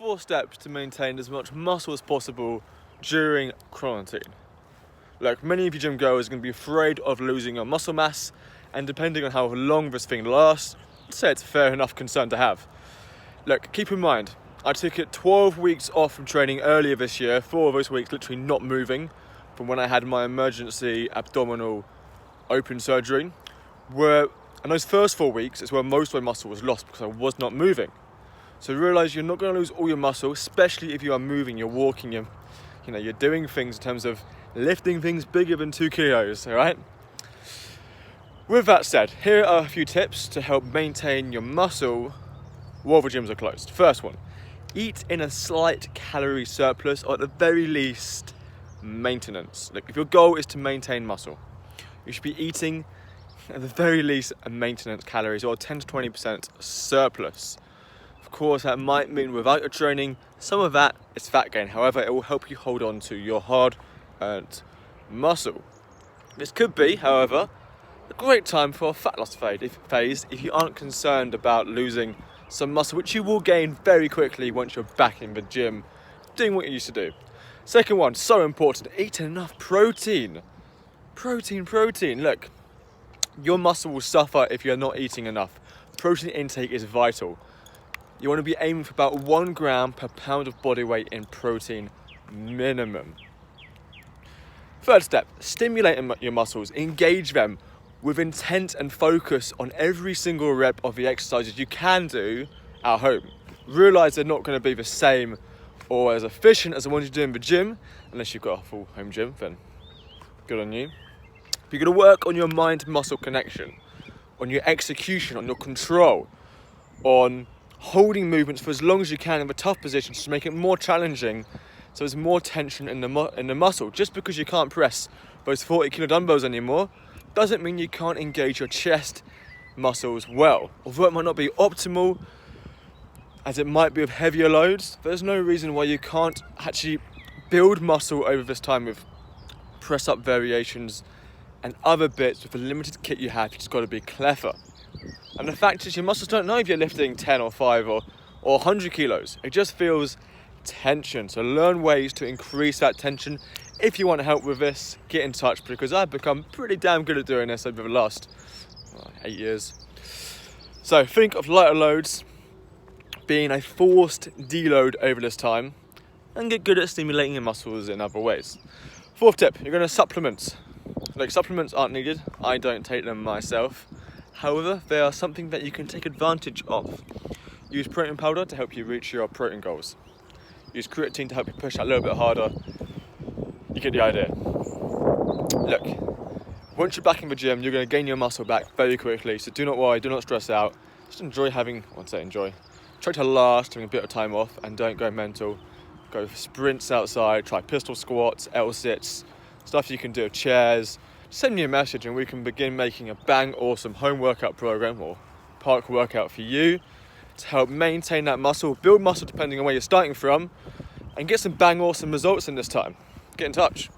4 steps to maintain as much muscle as possible during quarantine. Look, many of you gym goers are going to be afraid of losing your muscle mass, and depending on how long this thing lasts, I'd say it's a fair enough concern to have. Look, keep in mind, I took it 12 weeks off from training earlier this year, 4 of those weeks literally not moving, from when I had my emergency abdominal open surgery, and those first 4 weeks is where most of my muscle was lost because I was not moving. So realise you're not going to lose all your muscle, especially if you are moving, you're walking, you're doing things in terms of lifting things bigger than 2 kilos, all right? With that said, here are a few tips to help maintain your muscle while the gyms are closed. First one, eat in a slight calorie surplus, or at the very least, maintenance. Look, if your goal is to maintain muscle, you should be eating at the very least a maintenance calories, or 10 to 20% surplus. Of course, that might mean without your training, some of that is fat gain. However, it will help you hold on to your hard-earned muscle. This could be, however, a great time for a fat loss phase if you aren't concerned about losing some muscle, which you will gain very quickly once you're back in the gym doing what you used to do. Second one, so important, eat enough protein. Protein. Look, your muscle will suffer if you're not eating enough. Protein intake is vital. You want to be aiming for about 1 gram per pound of body weight in protein minimum. Third step, stimulate your muscles, engage them with intent and focus on every single rep of the exercises you can do at home. Realise they're not going to be the same or as efficient as the ones you do in the gym, unless you've got a full home gym, then good on you. But you're going to work on your mind-muscle connection, on your execution, on your control, on holding movements for as long as you can in the tough positions to make it more challenging, so there's more tension in the muscle. Just because you can't press those 40 kilo dumbbells anymore doesn't mean you can't engage your chest muscles well. Although it might not be optimal, as it might be with heavier loads, there's no reason why you can't actually build muscle over this time with press up variations and other bits with the limited kit you have. You just got to be clever. And the fact is, your muscles don't know if you're lifting 10 or 5 or 100 kilos. It just feels tension. So learn ways to increase that tension. If you want help with this, get in touch, because I've become pretty damn good at doing this over the last 8 years. So think of lighter loads being a forced deload over this time, and get good at stimulating your muscles in other ways. Fourth tip, you're going to supplement. Like, supplements aren't needed. I don't take them myself. However, they are something that you can take advantage of. Use protein powder to help you reach your protein goals. Use creatine to help you push that a little bit harder. You get the idea. Look, once you're back in the gym, you're going to gain your muscle back very quickly. So do not worry, do not stress out. Just enjoy Try to last, having a bit of time off, and don't go mental. Go for sprints outside, try pistol squats, L-sits, stuff you can do with chairs. Send me a message and we can begin making a bang awesome home workout program or park workout for you to help maintain that muscle, build muscle depending on where you're starting from, and get some bang awesome results in this time. Get in touch.